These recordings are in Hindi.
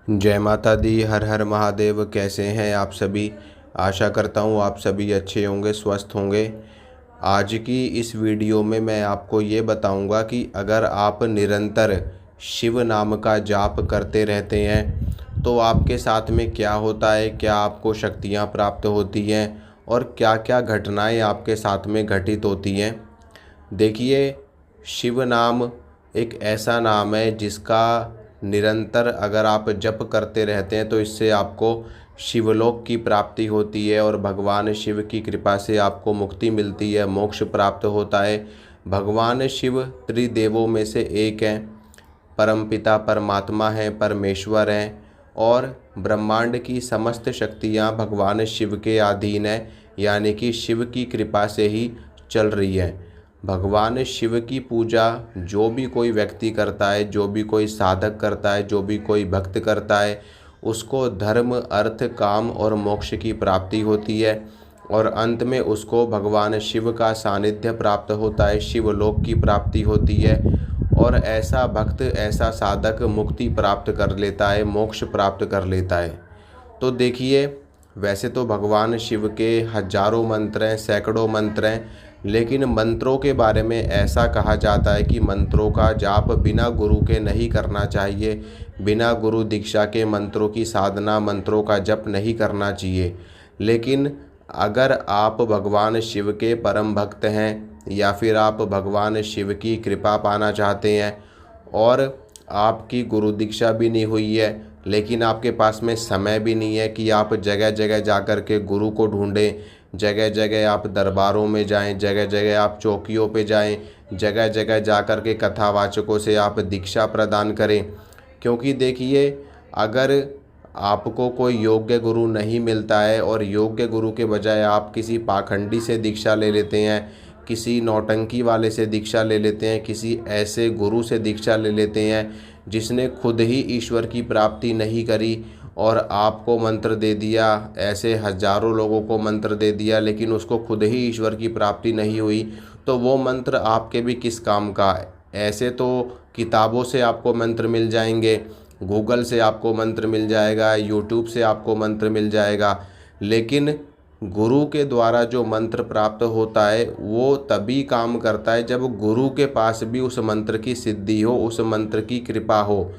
जय माता दी। हर हर महादेव। कैसे हैं आप सभी? आशा करता हूँ आप सभी अच्छे होंगे, स्वस्थ होंगे। आज की इस वीडियो में मैं आपको ये बताऊंगा कि अगर आप निरंतर शिव नाम का जाप करते रहते हैं तो आपके साथ में क्या होता है, क्या आपको शक्तियाँ प्राप्त होती हैं और क्या क्या घटनाएं आपके साथ में घटित होती हैं। देखिए, शिव नाम एक ऐसा नाम है जिसका निरंतर अगर आप जप करते रहते हैं तो इससे आपको शिवलोक की प्राप्ति होती है और भगवान शिव की कृपा से आपको मुक्ति मिलती है, मोक्ष प्राप्त होता है। भगवान शिव त्रिदेवों में से एक हैं, परमपिता परमात्मा हैं, परमेश्वर हैं और ब्रह्मांड की समस्त शक्तियाँ भगवान शिव के अधीन है, यानी कि शिव की कृपा से ही चल रही है। भगवान शिव की पूजा जो भी कोई व्यक्ति करता है, जो भी कोई साधक करता है, जो भी कोई भक्त करता है, उसको धर्म अर्थ काम और मोक्ष की प्राप्ति होती है और अंत में उसको भगवान शिव का सानिध्य प्राप्त होता है, शिवलोक की प्राप्ति होती है और ऐसा भक्त, ऐसा साधक मुक्ति प्राप्त कर लेता है, मोक्ष प्राप्त कर लेता है। तो देखिए, वैसे तो भगवान शिव के हजारों मंत्र हैं, सैकड़ों मंत्र हैं, लेकिन मंत्रों के बारे में ऐसा कहा जाता है कि मंत्रों का जाप बिना गुरु के नहीं करना चाहिए, बिना गुरु दीक्षा के मंत्रों की साधना, मंत्रों का जप नहीं करना चाहिए। लेकिन अगर आप भगवान शिव के परम भक्त हैं या फिर आप भगवान शिव की कृपा पाना चाहते हैं और आपकी गुरु दीक्षा भी नहीं हुई है, लेकिन आपके पास में समय भी नहीं है कि आप जगह जगह जा कर के गुरु को ढूंढें, जगह जगह आप दरबारों में जाएं, जगह जगह आप चौकियों पे जाएं, जगह जगह जा कर के कथावाचकों से आप दीक्षा प्रदान करें। क्योंकि देखिए, अगर आपको कोई योग्य गुरु नहीं मिलता है और योग्य गुरु के बजाय आप किसी पाखंडी से दीक्षा ले लेते हैं, किसी नौटंकी वाले से दीक्षा ले लेते हैं, किसी ऐसे गुरु से दीक्षा ले लेते हैं जिसने खुद ही ईश्वर की प्राप्ति नहीं करी और आपको मंत्र दे दिया, ऐसे हजारों लोगों को मंत्र दे दिया लेकिन उसको खुद ही ईश्वर की प्राप्ति नहीं हुई, तो वो मंत्र आपके भी किस काम का है। ऐसे तो किताबों से आपको मंत्र मिल जाएंगे, गूगल से आपको मंत्र मिल जाएगा, यूट्यूब से आपको मंत्र मिल जाएगा, लेकिन गुरु के द्वारा जो मंत्र प्राप्त होता है वो तभी काम करता है जब गुरु के पास भी उस मंत्र की सिद्धि हो, उस मंत्र की कृपा हो।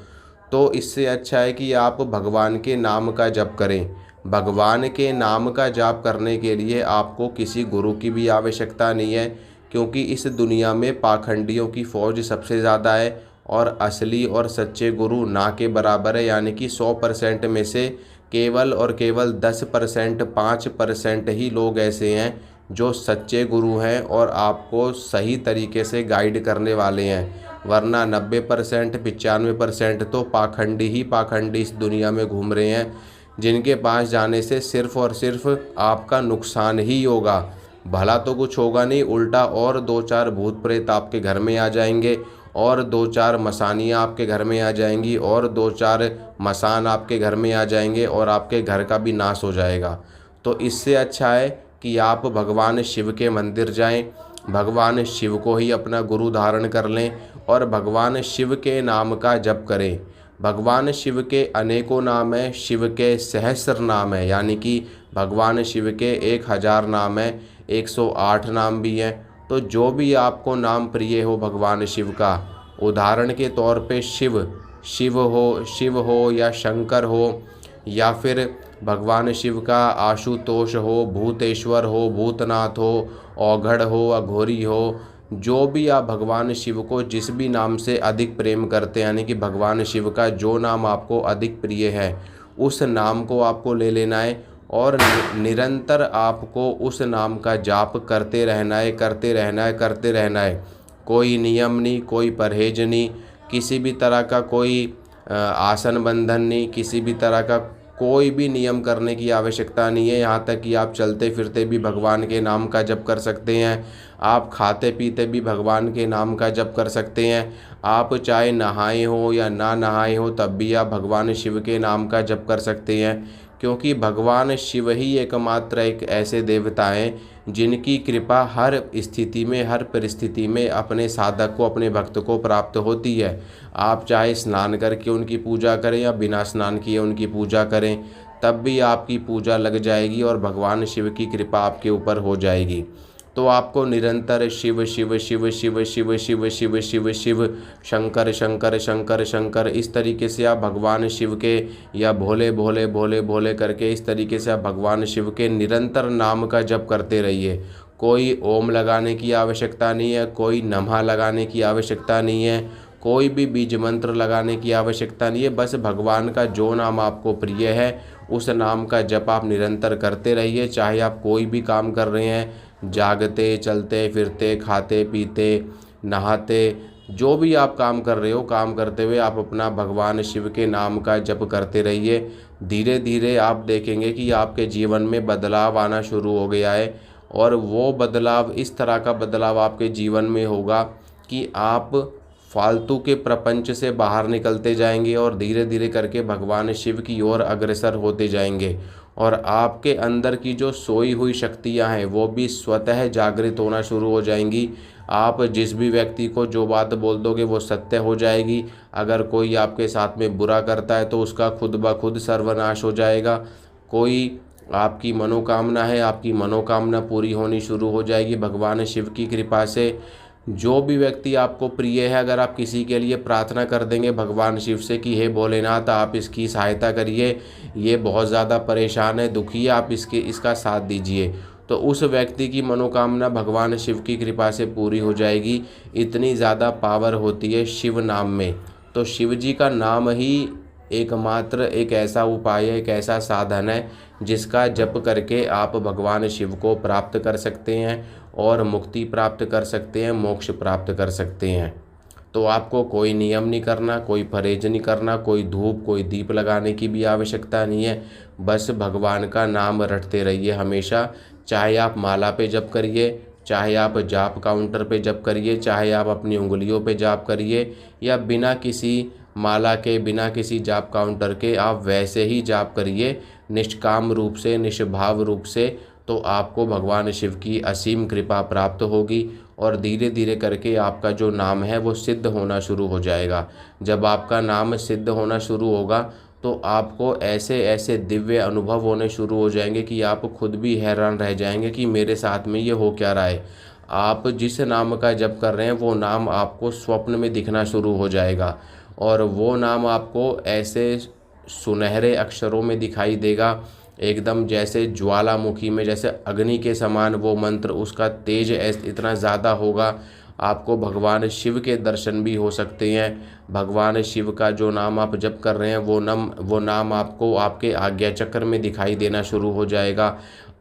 तो इससे अच्छा है कि आप भगवान के नाम का जप करें। भगवान के नाम का जाप करने के लिए आपको किसी गुरु की भी आवश्यकता नहीं है, क्योंकि इस दुनिया में पाखंडियों की फौज सबसे ज़्यादा है और असली और सच्चे गुरु ना के बराबर है। यानी कि 100% में से केवल और केवल 10%, 5% ही लोग ऐसे हैं जो सच्चे गुरु हैं और आपको सही तरीके से गाइड करने वाले हैं, वरना 90%, 95% तो पाखंडी ही पाखंडी इस दुनिया में घूम रहे हैं, जिनके पास जाने से सिर्फ़ और सिर्फ आपका नुकसान ही होगा, भला तो कुछ होगा नहीं, उल्टा और 2-4 भूत प्रेत आपके घर में आ जाएंगे और 2-4 मसानियाँ आपके घर में आ जाएंगी और 2-4 मसान आपके घर में आ जाएंगे और आपके घर का भी नाश हो जाएगा। तो इससे अच्छा है कि आप भगवान शिव के मंदिर जाएं, भगवान शिव को ही अपना गुरु धारण कर लें और भगवान शिव के नाम का जप करें। भगवान शिव के अनेकों नाम हैं, शिव के सहस्र नाम हैं, यानी कि भगवान शिव के 1000 नाम हैं, 108 नाम भी हैं। तो जो भी आपको नाम प्रिय हो भगवान शिव का, उदाहरण के तौर पे शिव हो या शंकर हो या फिर भगवान शिव का आशुतोष हो, भूतेश्वर हो, भूतनाथ हो, औघड़ हो, अघोरी हो, जो भी आप भगवान शिव को जिस भी नाम से अधिक प्रेम करते हैं, यानी कि भगवान शिव का जो नाम आपको अधिक प्रिय है उस नाम को आपको ले लेना है और निरंतर आपको उस नाम का जाप करते रहना है, करते रहना है, करते रहना है। कोई नियम नहीं, कोई परहेज नहीं, किसी भी तरह का कोई आसन बंधन नहीं, किसी भी तरह का कोई भी नियम करने की आवश्यकता नहीं है। यहाँ तक कि आप चलते फिरते भी भगवान के नाम का जप कर सकते हैं, आप खाते पीते भी भगवान के नाम का जप कर सकते हैं, आप चाहे नहाए हो या ना नहाए हो तब भी आप भगवान शिव के नाम का जप कर सकते हैं। क्योंकि भगवान शिव ही एकमात्र एक ऐसे देवता हैं जिनकी कृपा हर स्थिति में, हर परिस्थिति में अपने साधक को, अपने भक्त को प्राप्त होती है। आप चाहे स्नान करके उनकी पूजा करें या बिना स्नान किए उनकी पूजा करें, तब भी आपकी पूजा लग जाएगी और भगवान शिव की कृपा आपके ऊपर हो जाएगी। तो आपको निरंतर शिव शिव शिव शिव शिव शिव शिव शिव शिव, शंकर शंकर शंकर शंकर, इस तरीके से आप भगवान शिव के, या भोले भोले भोले भोले करके इस तरीके से आप भगवान शिव के निरंतर नाम का जप करते रहिए। कोई ओम लगाने की आवश्यकता नहीं है, कोई नमः लगाने की आवश्यकता नहीं है, कोई भी बीज मंत्र लगाने की आवश्यकता नहीं है। बस भगवान का जो नाम आपको प्रिय है उस नाम का जप आप निरंतर करते रहिए। चाहे आप कोई भी काम कर रहे हैं, जागते, चलते फिरते, खाते पीते, नहाते, जो भी आप काम कर रहे हो, काम करते हुए आप अपना भगवान शिव के नाम का जप करते रहिए। धीरे धीरे आप देखेंगे कि आपके जीवन में बदलाव आना शुरू हो गया है, और वो बदलाव, इस तरह का बदलाव आपके जीवन में होगा कि आप फालतू के प्रपंच से बाहर निकलते जाएंगे और धीरे धीरे करके भगवान शिव की ओर अग्रसर होते जाएंगे। और आपके अंदर की जो सोई हुई शक्तियां हैं वो भी स्वतः जागृत होना शुरू हो जाएंगी। आप जिस भी व्यक्ति को जो बात बोल दोगे वो सत्य हो जाएगी। अगर कोई आपके साथ में बुरा करता है तो उसका खुद ब खुद सर्वनाश हो जाएगा। कोई आपकी मनोकामना है, आपकी मनोकामना पूरी होनी शुरू हो जाएगी भगवान शिव की कृपा से। जो भी व्यक्ति आपको प्रिय है, अगर आप किसी के लिए प्रार्थना कर देंगे भगवान शिव से कि हे भोलेनाथ आप इसकी सहायता करिए, ये बहुत ज़्यादा परेशान है, दुखी है, आप इसका साथ दीजिए, तो उस व्यक्ति की मनोकामना भगवान शिव की कृपा से पूरी हो जाएगी। इतनी ज़्यादा पावर होती है शिव नाम में। तो शिव जी का नाम ही एकमात्र एक ऐसा उपाय है, एक ऐसा साधन है जिसका जप करके आप भगवान शिव को प्राप्त कर सकते हैं और मुक्ति प्राप्त कर सकते हैं, मोक्ष प्राप्त कर सकते हैं। तो आपको कोई नियम नहीं करना, कोई परहेज नहीं करना, कोई धूप, कोई दीप लगाने की भी आवश्यकता नहीं है। बस भगवान का नाम रटते रहिए हमेशा। चाहे आप माला पे जप करिए, चाहे आप जाप काउंटर पे जप करिए, चाहे आप अपनी उंगलियों पे जाप करिए, या बिना किसी माला के, बिना किसी जाप काउंटर के आप वैसे ही जाप करिए, निष्काम रूप से, निष्भाव रूप से। तो आपको भगवान शिव की असीम कृपा प्राप्त होगी और धीरे धीरे करके आपका जो नाम है वो सिद्ध होना शुरू हो जाएगा। जब आपका नाम सिद्ध होना शुरू होगा तो आपको ऐसे ऐसे दिव्य अनुभव होने शुरू हो जाएंगे कि आप खुद भी हैरान रह जाएंगे कि मेरे साथ में ये हो क्या रहा है। आप जिस नाम का जप कर रहे हैं वो नाम आपको स्वप्न में दिखना शुरू हो जाएगा, और वो नाम आपको ऐसे सुनहरे अक्षरों में दिखाई देगा, एकदम जैसे ज्वालामुखी में, जैसे अग्नि के समान वो मंत्र, उसका तेज इतना ज़्यादा होगा। आपको भगवान शिव के दर्शन भी हो सकते हैं। भगवान शिव का जो नाम आप जप कर रहे हैं वो नाम आपको आपके आज्ञा चक्र में दिखाई देना शुरू हो जाएगा।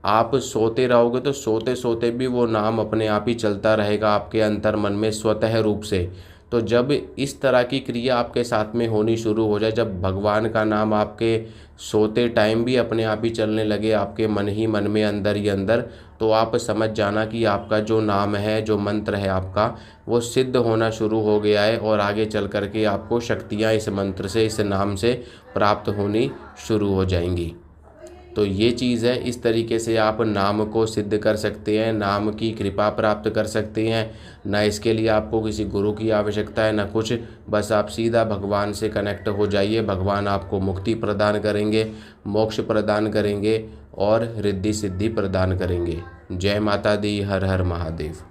आप सोते रहोगे तो सोते सोते भी वो नाम अपने आप ही चलता रहेगा आपके अंतर मन में स्वतः रूप से। तो जब इस तरह की क्रिया आपके साथ में होनी शुरू हो जाए, जब भगवान का नाम आपके सोते टाइम भी अपने आप ही चलने लगे आपके मन ही मन में, अंदर ही अंदर, तो आप समझ जाना कि आपका जो नाम है, जो मंत्र है आपका, वो सिद्ध होना शुरू हो गया है और आगे चल कर के आपको शक्तियाँ इस मंत्र से, इस नाम से प्राप्त होनी शुरू हो जाएंगी। तो ये चीज़ है, इस तरीके से आप नाम को सिद्ध कर सकते हैं, नाम की कृपा प्राप्त कर सकते हैं। ना इसके लिए आपको किसी गुरु की आवश्यकता है, ना कुछ, बस आप सीधा भगवान से कनेक्ट हो जाइए। भगवान आपको मुक्ति प्रदान करेंगे, मोक्ष प्रदान करेंगे और रिद्धि सिद्धि प्रदान करेंगे। जय माता दी, हर हर महादेव।